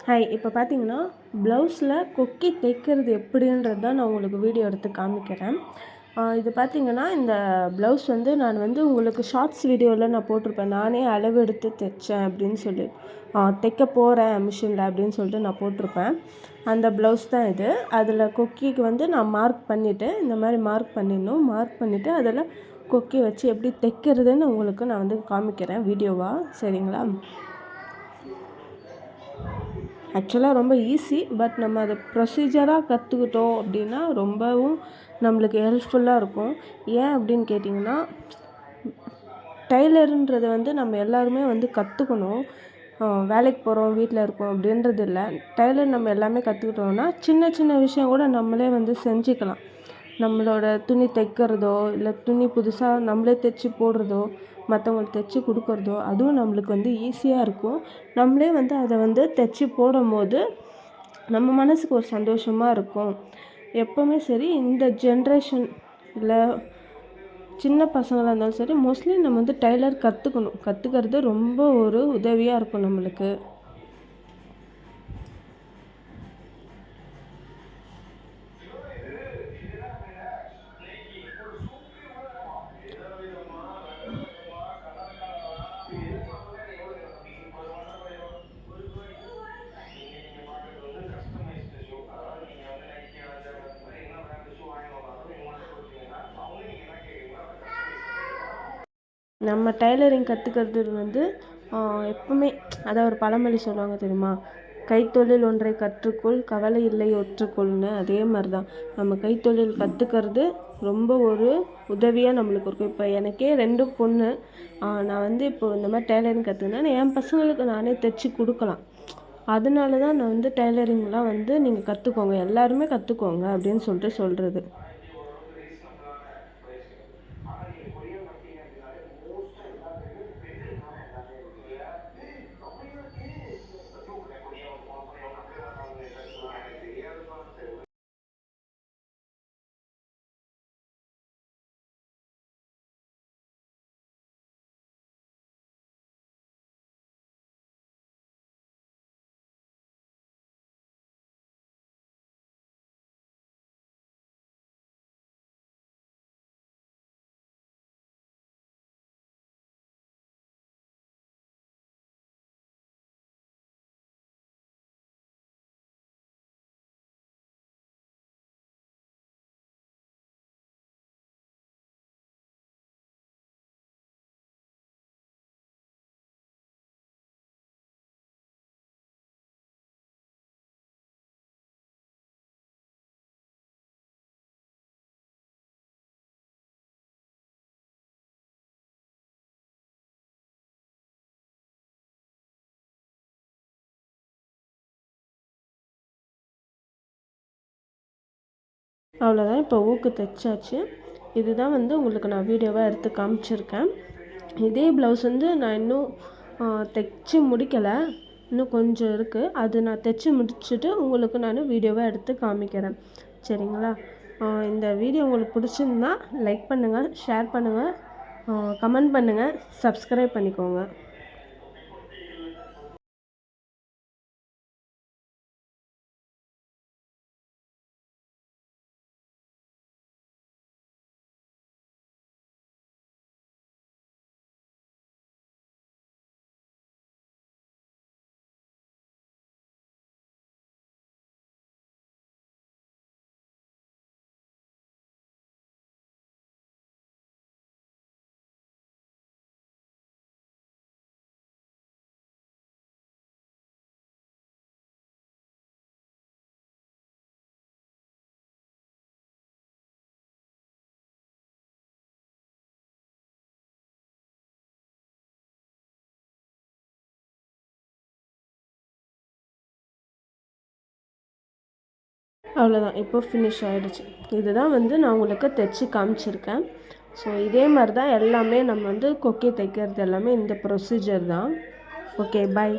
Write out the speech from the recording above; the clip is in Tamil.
ஹாய், இப்போ பார்த்தீங்கன்னா ப்ளவுஸில் கொக்கி தைக்கிறது எப்படின்றது தான் நான் உங்களுக்கு வீடியோ எடுத்து காமிக்கிறேன். இது பார்த்தீங்கன்னா இந்த ப்ளவுஸ் வந்து நான் வந்து உங்களுக்கு ஷார்ட்ஸ் வீடியோவில் நான் போட்டிருப்பேன். நானே அளவு எடுத்து தைச்சேன் அப்படின்னு சொல்லி தைக்க போகிறேன் மிஷினில் அப்படின்னு சொல்லிட்டு நான் போட்டிருப்பேன். அந்த ப்ளவுஸ் தான் இது. அதில் கொக்கிக்கு வந்து நான் மார்க் பண்ணிவிட்டு இந்த மாதிரி மார்க் பண்ணிடணும். மார்க் பண்ணிவிட்டு அதில் கொக்கி வச்சு எப்படி தைக்கிறதுன்னு உங்களுக்கு நான் வந்து காமிக்கிறேன் வீடியோவாக. சரிங்களா? ஆக்சுவலாக ரொம்ப ஈஸி. பட் நம்ம அதை ப்ரொசீஜராக கற்றுக்கிட்டோம் அப்படின்னா ரொம்பவும் நம்மளுக்கு ஹெல்ப்ஃபுல்லாக இருக்கும். ஏன் அப்படின்னு கேட்டிங்கன்னா, டெய்லருன்றது வந்து நம்ம எல்லாருமே வந்து கற்றுக்கணும். வேலைக்கு போகிறோம், வீட்டில் இருக்கோம் அப்படின்றது இல்லை. டெய்லர் நம்ம எல்லாமே கற்றுக்கிட்டோம்னா சின்ன சின்ன விஷயம் கூட நம்மளே வந்து செஞ்சுக்கலாம். நம்மளோட துணி தைக்கிறதோ இல்லை துணி புதுசாக நம்மளே தைச்சி போடுறதோ மற்றவங்களுக்கு தைச்சி கொடுக்குறதோ அதுவும் நம்மளுக்கு வந்து ஈஸியாக இருக்கும். நம்மளே வந்து அதை வந்து தைச்சி போடும்போது நம்ம மனதுக்கு ஒரு சந்தோஷமாக இருக்கும். எப்போவுமே சரி இந்த ஜென்ரேஷன் இல்லை சின்ன பசங்களாக இருந்தாலும் சரி மோஸ்ட்லி நம்ம வந்து டெய்லர் கற்றுக்கிறது ரொம்ப ஒரு உதவியாக இருக்கும் நம்மளுக்கு. நம்ம டைலரிங் கற்றுக்கிறது வந்து எப்பவுமே அதாவது ஒரு பழமொழி சொல்லுவாங்க தெரியுமா, கைத்தொழில் ஒன்றை கற்றுக்கொள் கவலை இல்லை ஒற்றுக்கொள்னு. அதே மாதிரி தான் நம்ம கைத்தொழில் கற்றுக்கிறது ரொம்ப ஒரு உதவியாக நம்மளுக்கு இருக்கும். இப்போ எனக்கே 2 பொண்ணு. நான் வந்து இப்போ இந்த மாதிரி டைலரிங் கற்றுக்கினா என் பசங்களுக்கு நானே தைச்சி கொடுக்கலாம். அதனால தான் நான் வந்து டைலரிங்லாம் வந்து நீங்கள் கற்றுக்கோங்க, எல்லாருமே கற்றுக்கோங்க அப்படின்னு சொல்கிறது. அவ்வளோதான், இப்போ ஊக்கு தைச்சாச்சு. இதுதான் வந்து உங்களுக்கு நான் வீடியோவாக எடுத்து காமிச்சிருக்கேன். இதே ப்ளவுஸ் வந்து நான் இன்னும் தைச்சி முடிக்கலை, இன்னும் கொஞ்சம் இருக்குது. அது நான் தைச்சி முடிச்சுட்டு உங்களுக்கு நான் வீடியோவாக எடுத்து காமிக்கிறேன். சரிங்களா? இந்த வீடியோ உங்களுக்கு பிடிச்சிருந்தா லைக் பண்ணுங்கள், ஷேர் பண்ணுங்கள், கமெண்ட் பண்ணுங்கள், சப்ஸ்கிரைப் பண்ணிக்கோங்க. அவ்வளோதான், இப்போ ஃபினிஷ் ஆகிடுச்சு. இதுதான் வந்து நான் உங்களுக்கு தைச்சி காமிச்சிருக்கேன். ஸோ இதே மாதிரி தான் எல்லாமே நம்ம வந்து கொக்கி தைக்கிறது எல்லாமே இந்த ப்ரொசீஜர் தான். ஓகே, பாய்.